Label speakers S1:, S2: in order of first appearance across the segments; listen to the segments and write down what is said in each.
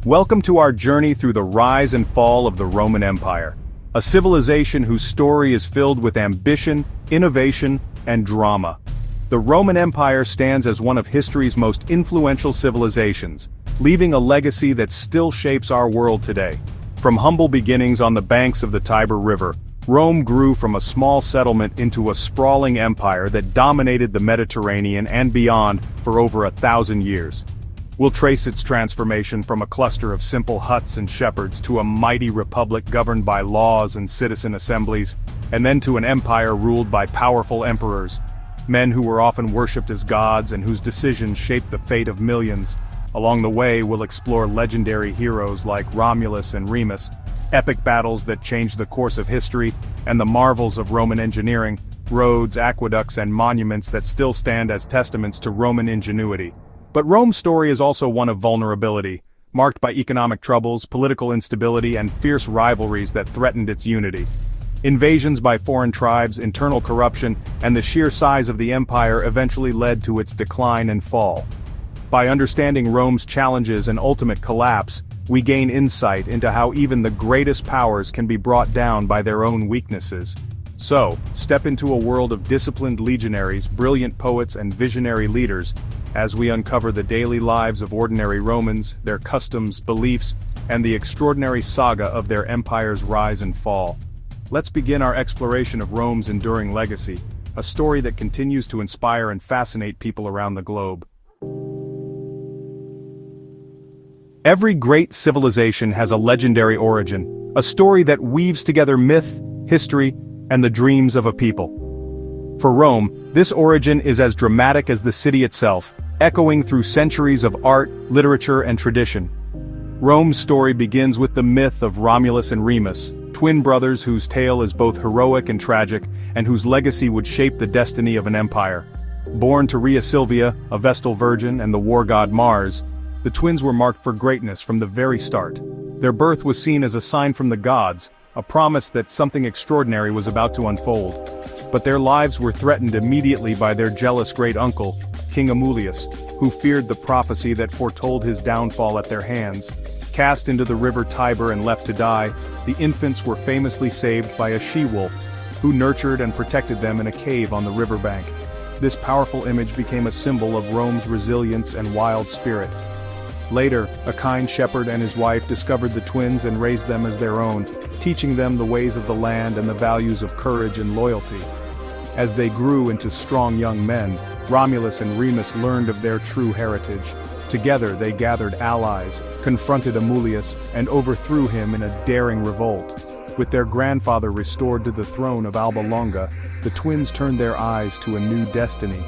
S1: Welcome to our journey through the rise and fall of the Roman Empire, a civilization whose story is filled with ambition, innovation, and drama. The Roman Empire stands as one of history's most influential civilizations, leaving a legacy that still shapes our world today. From humble beginnings on the banks of the Tiber River, Rome grew from a small settlement into a sprawling empire that dominated the Mediterranean and beyond for over 1,000 years. We'll trace its transformation from a cluster of simple huts and shepherds to a mighty republic governed by laws and citizen assemblies, and then to an empire ruled by powerful emperors, men who were often worshipped as gods and whose decisions shaped the fate of millions. Along the way, we'll explore legendary heroes like Romulus and Remus, epic battles that changed the course of history, and the marvels of Roman engineering, roads, aqueducts, and monuments that still stand as testaments to Roman ingenuity. But Rome's story is also one of vulnerability, marked by economic troubles, political instability, and fierce rivalries that threatened its unity. Invasions by foreign tribes, internal corruption, and the sheer size of the empire eventually led to its decline and fall. By understanding Rome's challenges and ultimate collapse, we gain insight into how even the greatest powers can be brought down by their own weaknesses. So, step into a world of disciplined legionaries, brilliant poets, and visionary leaders, as we uncover the daily lives of ordinary Romans, their customs, beliefs, and the extraordinary saga of their empire's rise and fall. Let's begin our exploration of Rome's enduring legacy, a story that continues to inspire and fascinate people around the globe. Every great civilization has a legendary origin, a story that weaves together myth, history, and the dreams of a people. For Rome, this origin is as dramatic as the city itself, echoing through centuries of art, literature, and tradition. Rome's story begins with the myth of Romulus and Remus, twin brothers whose tale is both heroic and tragic, and whose legacy would shape the destiny of an empire. Born to Rhea Silvia, a Vestal virgin, and the war god Mars, the twins were marked for greatness from the very start. Their birth was seen as a sign from the gods, a promise that something extraordinary was about to unfold. But their lives were threatened immediately by their jealous great-uncle, King Amulius, who feared the prophecy that foretold his downfall at their hands. Cast into the river Tiber and left to die, the infants were famously saved by a she-wolf, who nurtured and protected them in a cave on the riverbank. This powerful image became a symbol of Rome's resilience and wild spirit. Later, a kind shepherd and his wife discovered the twins and raised them as their own, teaching them the ways of the land and the values of courage and loyalty. As they grew into strong young men, Romulus and Remus learned of their true heritage. Together they gathered allies, confronted Amulius, and overthrew him in a daring revolt. With their grandfather restored to the throne of Alba Longa, the twins turned their eyes to a new destiny.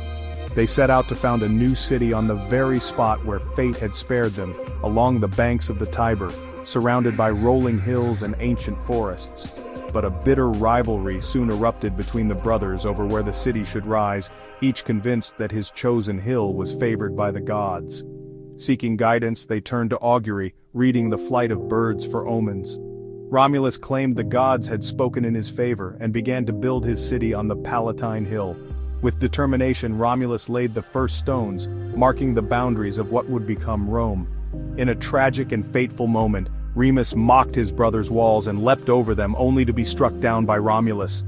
S1: They set out to found a new city on the very spot where fate had spared them, along the banks of the Tiber, surrounded by rolling hills and ancient forests. But a bitter rivalry soon erupted between the brothers over where the city should rise, each convinced that his chosen hill was favored by the gods. Seeking guidance, they turned to augury, reading the flight of birds for omens. Romulus claimed the gods had spoken in his favor and began to build his city on the Palatine Hill. With determination, Romulus laid the first stones, marking the boundaries of what would become Rome. In a tragic and fateful moment, Remus mocked his brother's walls and leapt over them only to be struck down by Romulus.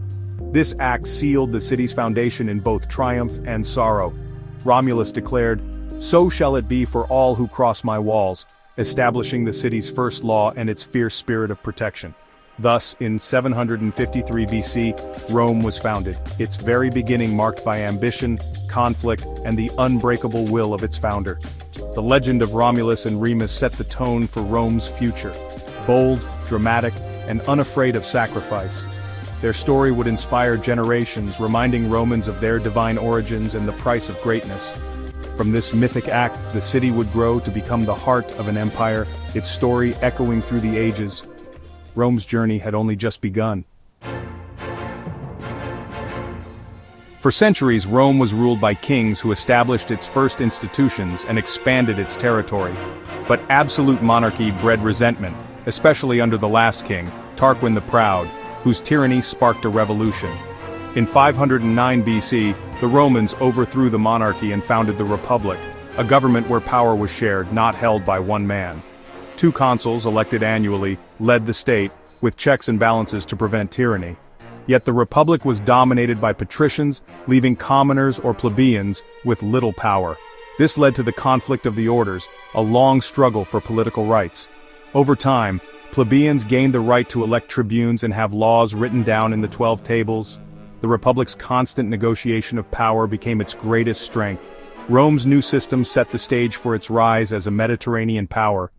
S1: This act sealed the city's foundation in both triumph and sorrow. Romulus declared, "So shall it be for all who cross my walls," establishing the city's first law and its fierce spirit of protection. Thus, in 753 BC, Rome was founded, its very beginning marked by ambition, conflict, and the unbreakable will of its founder. The legend of Romulus and Remus set the tone for Rome's future. Bold, dramatic, and unafraid of sacrifice. Their story would inspire generations, reminding Romans of their divine origins and the price of greatness. From this mythic act, the city would grow to become the heart of an empire, its story echoing through the ages. Rome's journey had only just begun. For centuries, Rome was ruled by kings who established its first institutions and expanded its territory. But absolute monarchy bred resentment, especially under the last king, Tarquin the Proud, whose tyranny sparked a revolution. In 509 BC, the Romans overthrew the monarchy and founded the Republic, a government where power was shared, not held by one man. 2 consuls elected annually led the state, with checks and balances to prevent tyranny. Yet the Republic was dominated by patricians, leaving commoners or plebeians with little power. This led to the conflict of the orders, a long struggle for political rights. Over time, plebeians gained the right to elect tribunes and have laws written down in the 12 tables. The Republic's constant negotiation of power became its greatest strength. Rome's new system set the stage for its rise as a Mediterranean power.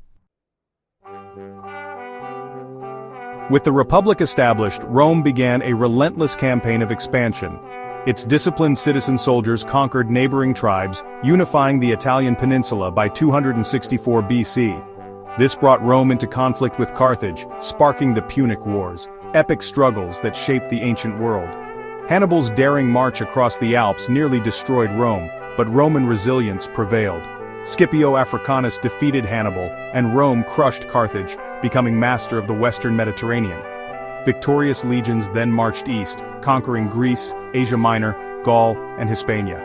S1: With the Republic established, Rome began a relentless campaign of expansion. Its disciplined citizen soldiers conquered neighboring tribes, unifying the Italian peninsula by 264 BC. This brought Rome into conflict with Carthage, sparking the Punic Wars, epic struggles that shaped the ancient world. Hannibal's daring march across the Alps nearly destroyed Rome, but Roman resilience prevailed. Scipio Africanus defeated Hannibal, and Rome crushed Carthage, becoming master of the western Mediterranean. Victorious legions then marched east, conquering Greece, Asia Minor, Gaul, and Hispania.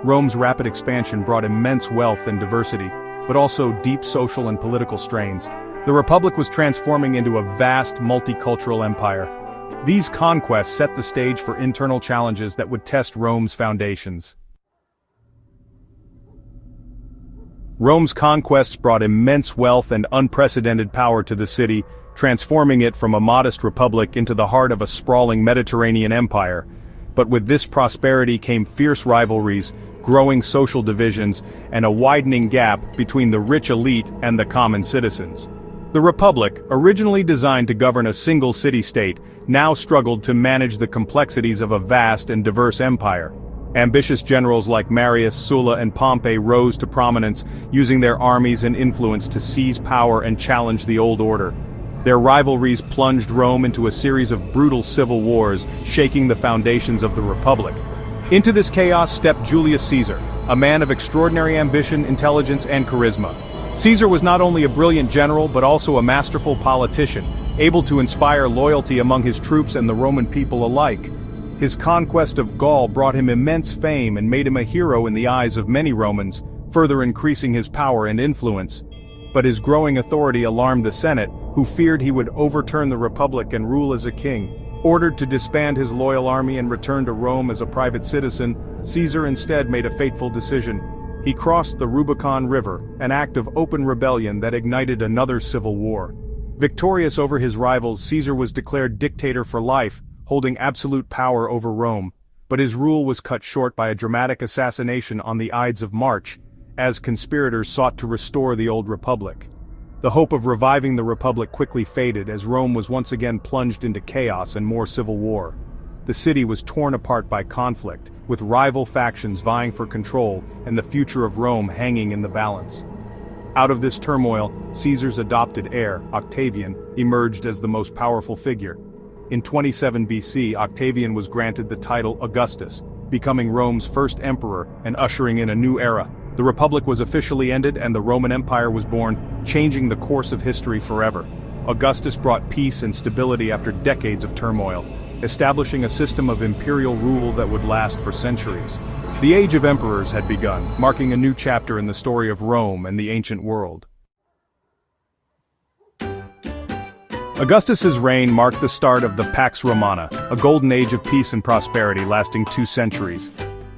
S1: Rome's rapid expansion brought immense wealth and diversity, but also deep social and political strains. The Republic was transforming into a vast multicultural empire. These conquests set the stage for internal challenges that would test Rome's foundations. Rome's conquests brought immense wealth and unprecedented power to the city, transforming it from a modest republic into the heart of a sprawling Mediterranean empire. But with this prosperity came fierce rivalries, growing social divisions, and a widening gap between the rich elite and the common citizens. The Republic, originally designed to govern a single city-state, now struggled to manage the complexities of a vast and diverse empire. Ambitious generals like Marius, Sulla, and Pompey rose to prominence, using their armies and influence to seize power and challenge the old order. Their rivalries plunged Rome into a series of brutal civil wars, shaking the foundations of the Republic. Into this chaos stepped Julius Caesar, a man of extraordinary ambition, intelligence, and charisma. Caesar was not only a brilliant general but also a masterful politician, able to inspire loyalty among his troops and the Roman people alike. His conquest of Gaul brought him immense fame and made him a hero in the eyes of many Romans, further increasing his power and influence. But his growing authority alarmed the Senate, who feared he would overturn the Republic and rule as a king. Ordered to disband his loyal army and return to Rome as a private citizen, Caesar instead made a fateful decision. He crossed the Rubicon River, an act of open rebellion that ignited another civil war. Victorious over his rivals, Caesar was declared dictator for life, holding absolute power over Rome, but his rule was cut short by a dramatic assassination on the Ides of March, as conspirators sought to restore the old republic. The hope of reviving the republic quickly faded as Rome was once again plunged into chaos and more civil war. The city was torn apart by conflict, with rival factions vying for control and the future of Rome hanging in the balance. Out of this turmoil, Caesar's adopted heir, Octavian, emerged as the most powerful figure. In 27 BC, Octavian was granted the title Augustus, becoming Rome's first emperor and ushering in a new era. The Republic was officially ended and the Roman Empire was born, changing the course of history forever. Augustus brought peace and stability after decades of turmoil, establishing a system of imperial rule that would last for centuries. The Age of Emperors had begun, marking a new chapter in the story of Rome and the ancient world. Augustus's reign marked the start of the Pax Romana, a golden age of peace and prosperity lasting 2 centuries.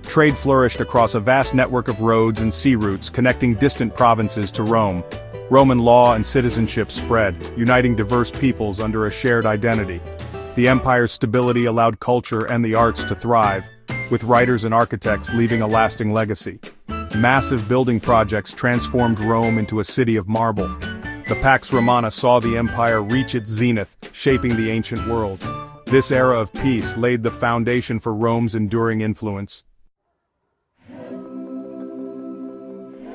S1: Trade flourished across a vast network of roads and sea routes connecting distant provinces to Rome. Roman law and citizenship spread, uniting diverse peoples under a shared identity. The empire's stability allowed culture and the arts to thrive, with writers and architects leaving a lasting legacy. Massive building projects transformed Rome into a city of marble. The Pax Romana saw the empire reach its zenith, shaping the ancient world. This era of peace laid the foundation for Rome's enduring influence.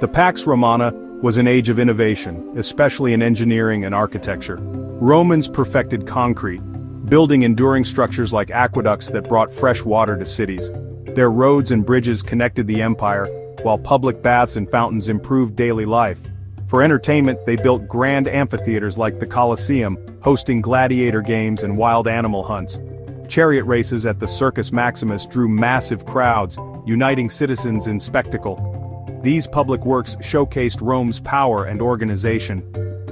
S1: The Pax Romana was an age of innovation, especially in engineering and architecture. Romans perfected concrete, building enduring structures like aqueducts that brought fresh water to cities. Their roads and bridges connected the empire, while public baths and fountains improved daily life. For entertainment, they built grand amphitheaters like the Colosseum, hosting gladiator games and wild animal hunts. Chariot races at the Circus Maximus drew massive crowds, uniting citizens in spectacle. These public works showcased Rome's power and organization.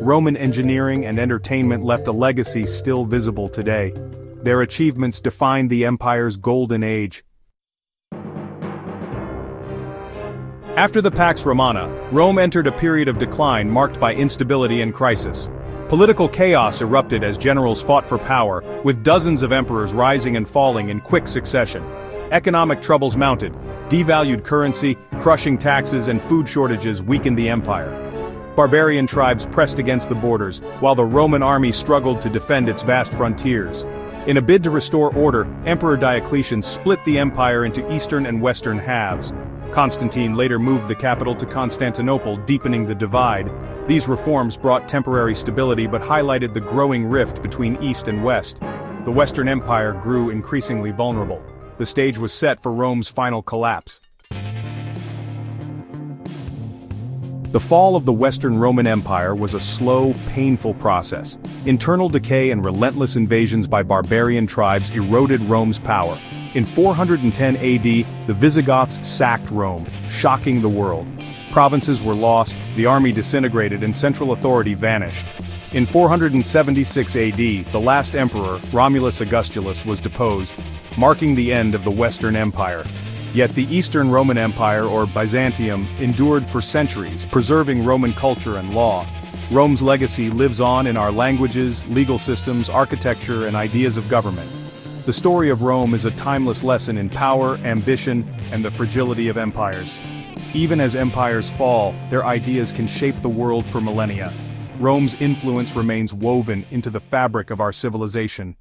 S1: Roman engineering and entertainment left a legacy still visible today. Their achievements defined the empire's golden age. After the Pax Romana, Rome entered a period of decline marked by instability and crisis. Political chaos erupted as generals fought for power, with dozens of emperors rising and falling in quick succession. Economic troubles mounted. Devalued currency, crushing taxes, and food shortages weakened the empire. Barbarian tribes pressed against the borders, while the Roman army struggled to defend its vast frontiers. In a bid to restore order, Emperor Diocletian split the empire into eastern and western halves. Constantine later moved the capital to Constantinople, deepening the divide. These reforms brought temporary stability but highlighted the growing rift between East and West. The Western Empire grew increasingly vulnerable. The stage was set for Rome's final collapse. The fall of the Western Roman Empire was a slow, painful process. Internal decay and relentless invasions by barbarian tribes eroded Rome's power. In 410 AD, the Visigoths sacked Rome, shocking the world. Provinces were lost, the army disintegrated, and central authority vanished. In 476 AD, the last emperor, Romulus Augustulus, was deposed, marking the end of the Western Empire. Yet the Eastern Roman Empire, or Byzantium, endured for centuries, preserving Roman culture and law. Rome's legacy lives on in our languages, legal systems, architecture, and ideas of government. The story of Rome is a timeless lesson in power, ambition, and the fragility of empires. Even as empires fall, their ideas can shape the world for millennia. Rome's influence remains woven into the fabric of our civilization.